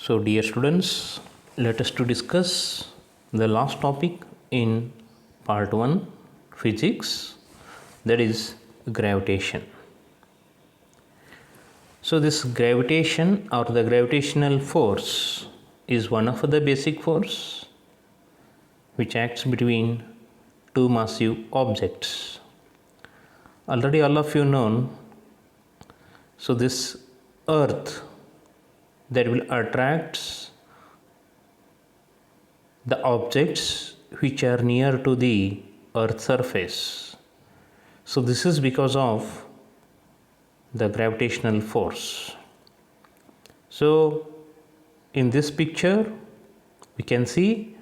So, dear students, let us to discuss the last topic in part 1 physics, that is gravitation. So, this gravitation or the gravitational force is one of the basic force which acts between two massive objects. Already all of you know, so this earth that will attract the objects which are near to the earth surface. So this is because of the gravitational force. So in this picture we can see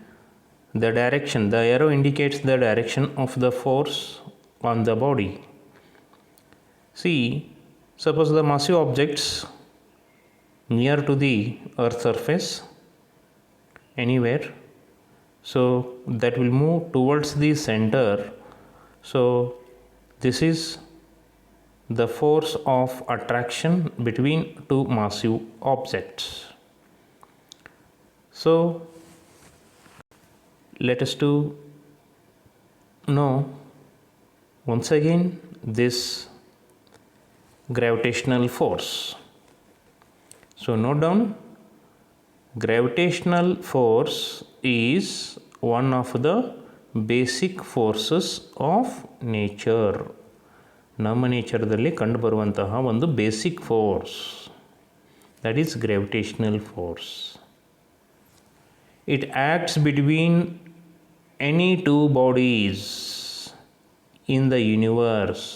the direction, the arrow indicates the direction of the force on the body. See, suppose the massive objects near to the earth surface anywhere, so that will move towards the center. So this is the force of attraction between two massive objects. So let us to know once again this gravitational force. So note down, gravitational force is one of the basic forces of nature. ನಮ್ಮ ನೇಚರ್ದಲ್ಲಿ ಕಂಡುಬರುವಂತಹ ಒಂದು basic force, that is gravitational force. It acts between any two bodies in the universe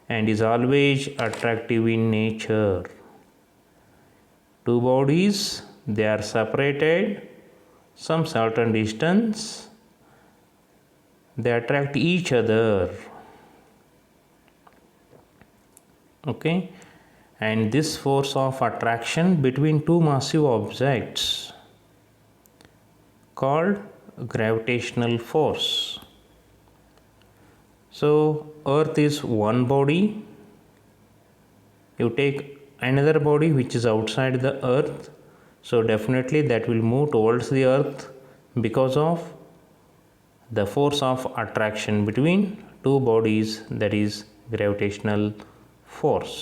and is always attractive in nature. Two bodies, they are separated some certain distance, they attract each other, okay, and this force of attraction between two massive objects called gravitational force. So earth is one body, you take another body which is outside the earth, so definitely that will move towards the earth because of the force of attraction between two bodies, that is gravitational force.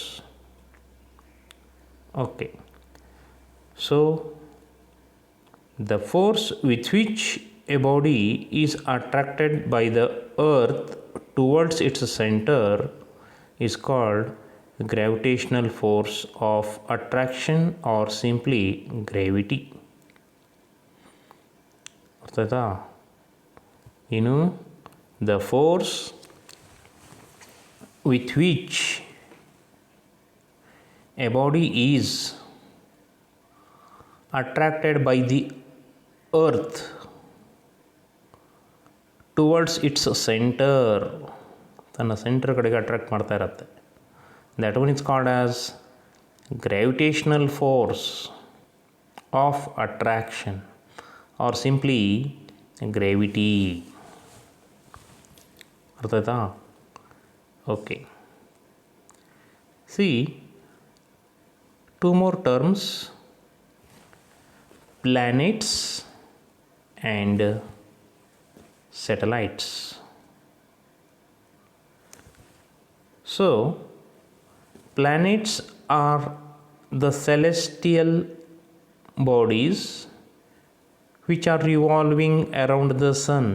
Okay, so the force with which a body is attracted by the earth towards its center is called gravitational force of attraction or simply gravity. ಅರ್ಥಾಯ್ತಾ? ಇನ್ನು the force with which a body is attracted by the earth towards its center, ತನ್ನ centre ಕಡೆಗೆ attract ಮಾಡ್ತಾ ಇರುತ್ತೆ, that one is called as gravitational force of attraction or simply gravity. ಅರ್ಥಾಯ್ತಾ? Okay, see two more terms, planets and satellites. So planets are the celestial bodies which are revolving around the sun.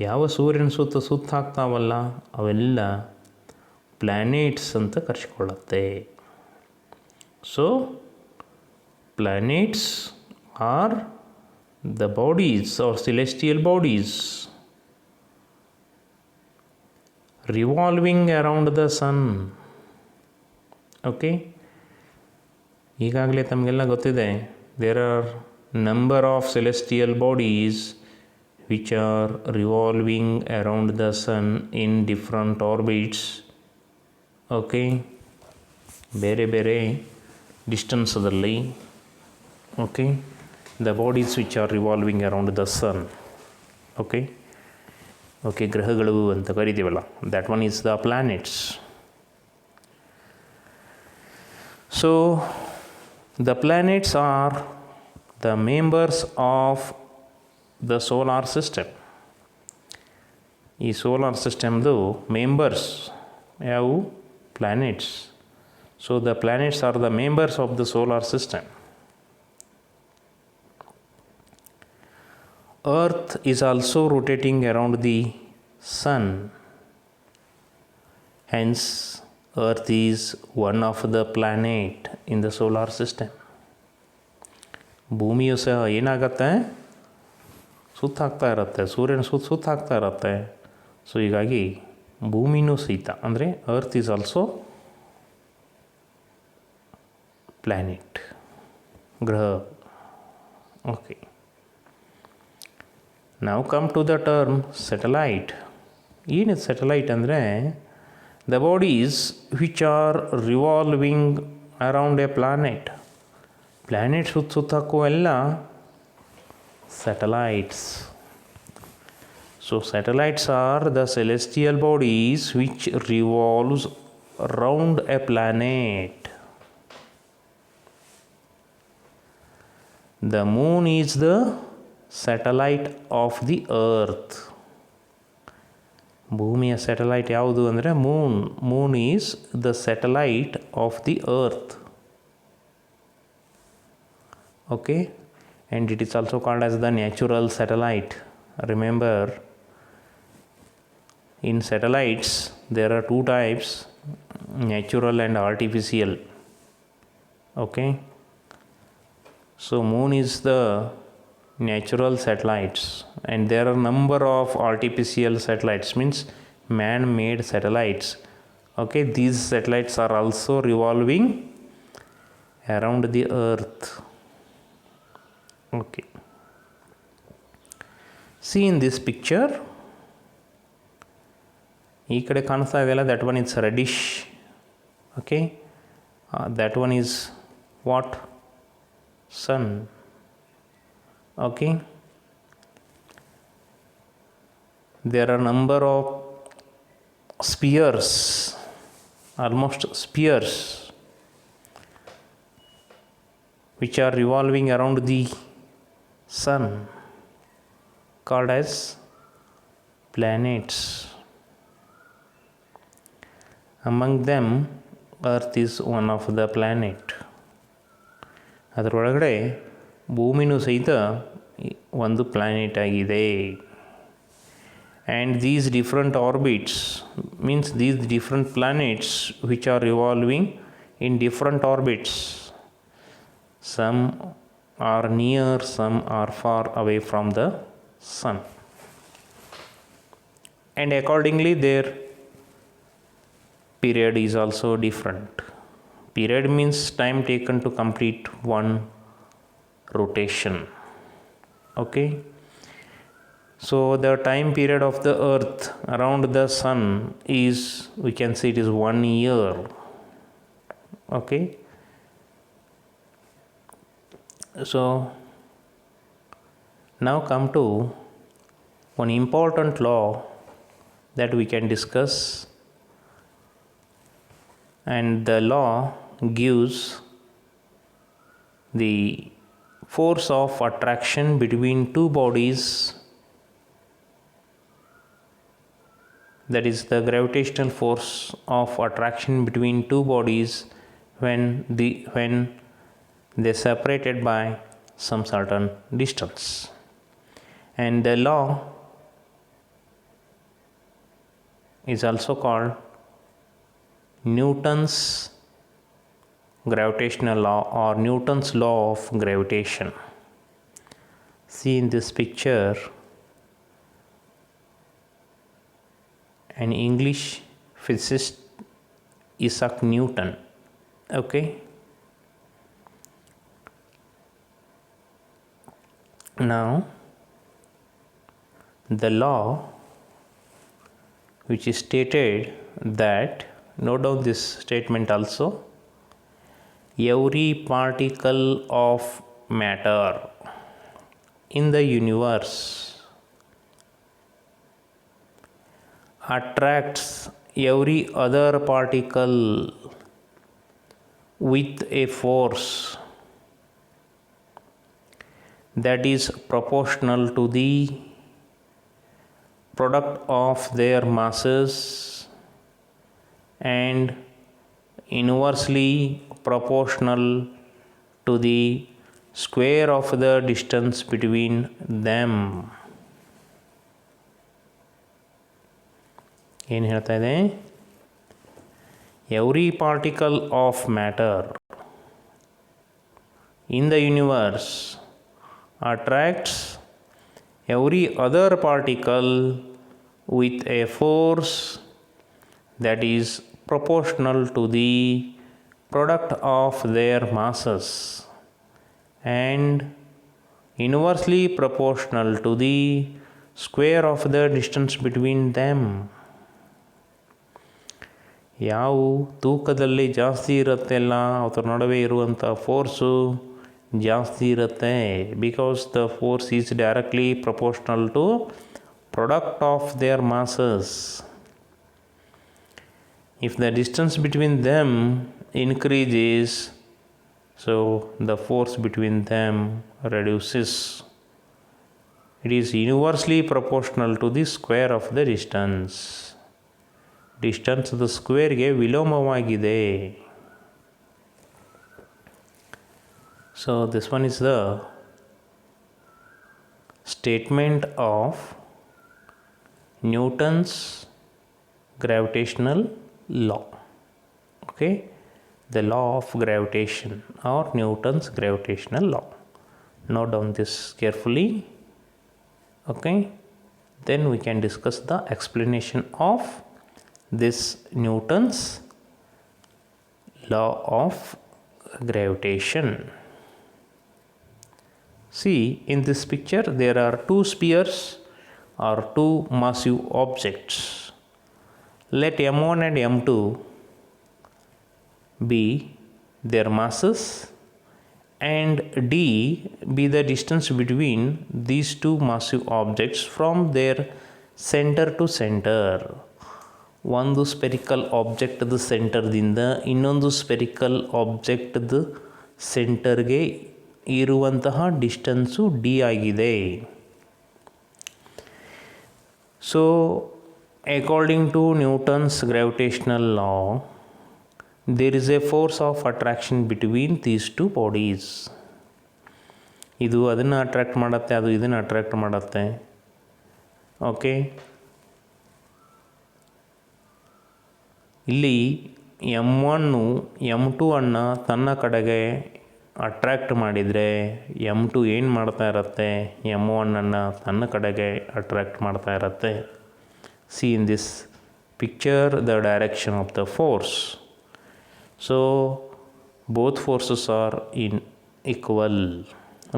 ಯಾವ ಸೂರ್ಯನ ಸುತ್ತ ಹಾಕ್ತಾವಲ್ಲ ಅವೆಲ್ಲ planets ಅಂತ ಕರೆಸಿಕೊಳ್ಳುತ್ತೆ. So planets are the bodies are celestial bodies revolving around the sun. Okay, ಈಗಾಗಲೇ ತಮಗೆಲ್ಲ ಗೊತ್ತಿದೆ, there are number of celestial bodies which are revolving around the sun in different orbits. Okay, ಬೇರೆ ಬೇರೆ ಡಿಸ್ಟೆನ್ಸದಲ್ಲಿ. Okay, the bodies which are revolving around the sun. Okay, okay, ಗ್ರಹಗಳು ಅಂತ ಕರಿತೀವಲ್ಲ, that one is the planets. So The planets are the members of the solar system. ಈ solar ಸಿಸ್ಟಮ್ದು members ಯಾವುವು? Planets. So the planets are the members of the solar system. Earth is also rotating around the sun. Hence, Earth is one of the planet in the solar system. ಭೂಮಿಯು ಸಹ ಏನಾಗತ್ತೆ? ಸುತ್ತಾಗ್ತಾ ಇರುತ್ತೆ, ಸೂರ್ಯನ ಸುತ್ತಾಗ್ತಾ ಇರುತ್ತೆ. So ಹೀಗಾಗಿ ಭೂಮಿನೂ ಸಹಿತ ಅಂದರೆ ಅರ್ತ್ ಈಸ್ ಆಲ್ಸೋ ಪ್ಲ್ಯಾನೆಟ್, ಗ್ರಹ. ಓಕೆ, ನಾವು come to the term satellite. ಏನಿದೆ ಸ್ಯಾಟಲೈಟ್ ಅಂದರೆ the bodies which are revolving around a planet. Planet ಸುತ್ತಾಕುವೆಲ್ಲ satellites. So satellites are the celestial bodies which revolves around a planet. The moon is the satellite of the earth. ಭೂಮಿಯ satellite ಯಾವುದು ಅಂದರೆ Moon is the satellite of the earth. Okay, and it is also called as the natural satellite. Remember, in satellites there are two types, natural and artificial. Okay, so moon is the natural satellites and there are number of artificial satellites, means man-made satellites. Okay, these satellites are also revolving around the earth. Okay, see in this picture, ಈ ಕಡೆ ಕಾಣಿಸ್ತಾ ಇದೆಯಲ್ಲ, that one is reddish. Okay, that one is what? Sun. Okay, there are number of spheres, almost spheres, which are revolving around the sun, called as planets. Among them, Earth is one of the planet. ಅದರೊಳಗಡೆ ಭೂಮಿನೂ ಸಹಿತ ಒಂದು planet ಆಗಿದೆ. And these different orbits, means these different planets which are revolving in different orbits. Some are near, some are far away from the sun, and accordingly their period is also different. Period means time taken to complete one rotation. Okay, so the time period of the earth around the sun is, we can say it is 1 year. Okay, so now come to one important law that we can discuss, and the law gives the force of attraction between two bodies, that is the gravitational force of attraction between two bodies when they separated by some certain distance. And the law is also called Newton's gravitational law or Newton's law of gravitation. See in this picture, an English physicist, Isaac Newton. Okay, now the law which is stated that, note down this statement also, every particle of matter in the universe attracts every other particle with a force that is proportional to the product of their masses and inversely proportional to the square of the distance between them. ಏನು ಹೇಳ್ತಾ ಇದೆ? Every particle of matter in the universe attracts every other particle with a force that is proportional to the product of their masses and inversely proportional to the square of the distance between them. ಯಾವ ತೂಕದಲ್ಲಿ ಜಾಸ್ತಿ ಇರುತ್ತೆಲ್ಲ ಅದರ ನಡುವೆ ಇರುವಂಥ force ಜಾಸ್ತಿ ಇರುತ್ತೆ. Because the force is directly proportional to product of their masses. If the distance between them increases, so the force between them reduces. It is inversely proportional to the square of the distance. Distance the square ಗೆ ವಿಲೋಮವಾಗಿದೆ. So this one is the statement of Newton's gravitational law. Okay, the law of gravitation or Newton's gravitational law. Note down this carefully. Okay, then we can discuss the explanation of this Newton's law of gravitation. See, in this picture there are two spheres or two massive objects. Let m1 and m2 be their masses and d be the distance between these two massive objects from their center to center. ಒಂದು spherical ಆಬ್ಜೆಕ್ಟ್ದು ಸೆಂಟರ್ದಿಂದ ಇನ್ನೊಂದು spherical ಆಬ್ಜೆಕ್ಟ್ದು ಸೆಂಟರ್ಗೆ ಇರುವಂತಹ distance D ಆಗಿದೆ. So according to Newton's gravitational law, there is a force of attraction between these two bodies. ಇದು ಅದನ್ನು attract ಮಾಡುತ್ತೆ, ಅದು ಇದನ್ನು ಅಟ್ರ್ಯಾಕ್ಟ್ ಮಾಡುತ್ತೆ. ಓಕೆ, ಇಲ್ಲಿ m1 m2 ಅನ್ನು ತನ್ನ ಕಡೆಗೆ ಅಟ್ರ್ಯಾಕ್ಟ್ ಮಾಡಿದರೆ m2 ಏನು ಮಾಡ್ತಾ ಇರುತ್ತೆ, m1 ಅನ್ನು ತನ್ನ ಕಡೆಗೆ ಅಟ್ರ್ಯಾಕ್ಟ್ ಮಾಡ್ತಾ ಇರುತ್ತೆ. See in this picture the direction of the force. So both forces are in equal,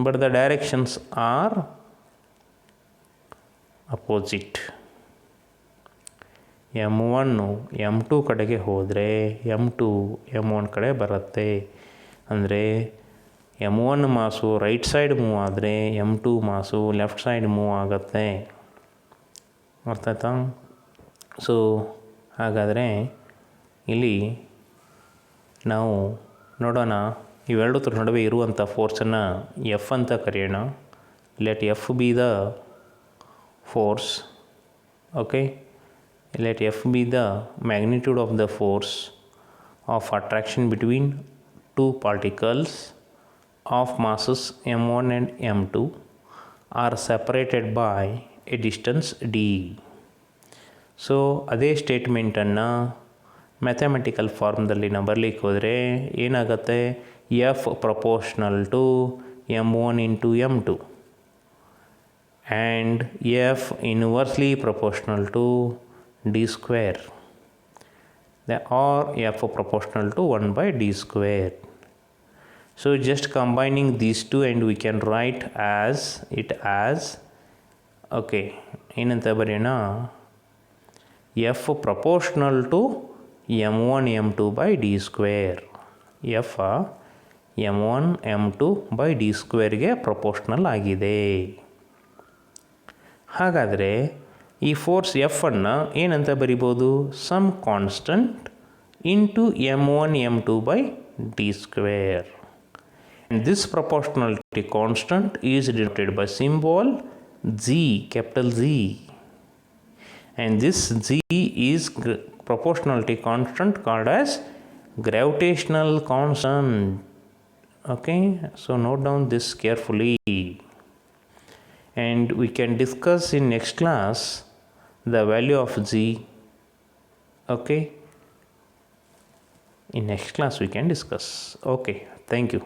but the directions are opposite. m1 m2 ಕಡೆಗೆ ಹೋದರೆ m2 m1 ಕಡೆ ಬರುತ್ತೆ. ಅಂದರೆ m1 ಮಾಸು ರೈಟ್ ಸೈಡ್ ಮೂವ್ ಆದರೆ m2 ಮಾಸು ಲೆಫ್ಟ್ ಸೈಡ್ ಮೂವ್ ಆಗುತ್ತೆ. ಅರ್ಥ ಆಯ್ತಾ? So ಹಾಗಾದರೆ ಇಲ್ಲಿ ನಾವು ನೋಡೋಣ, ಇವೆರಡರ ನಡುವೆ ಇರುವಂಥ ಫೋರ್ಸನ್ನು ಎಫ್ ಅಂತ ಕರೆಯೋಣ. Let F B the force. Okay, let F B the magnitude of the force of attraction between two particles of masses m1 and m2 are separated by a distance d. So ಅದೇ ಸ್ಟೇಟ್ಮೆಂಟನ್ನು mathematical ಫಾರ್ಮ್ದಲ್ಲಿ ನಾವು ಬರಲಿಕ್ಕೆ ಹೋದರೆ ಏನಾಗುತ್ತೆ, F proportional to m1 into m2 and F inversely proportional to d square. They are f proportional to 1 by d square. So just combining these two and we can write it as okay, ಏನಂತ ಬರೆಯೋಣ, f proportional to m1 m2 by d square. f m1 m2 by d squareಗೆ proportional ಆಗಿದೆ. ಹಾಗಾದರೆ ಈ force F ಅನ್ನು ಏನಂತ ಬರಿಬೋದು, some constant into m1 m2 by d square. and this proportionality constant is denoted by symbol G, capital Z, and this G is proportionality constant called as gravitational constant. Okay, so note down this carefully, and we can discuss in next class the value of G. Okay, in next class we can discuss. Okay, thank you.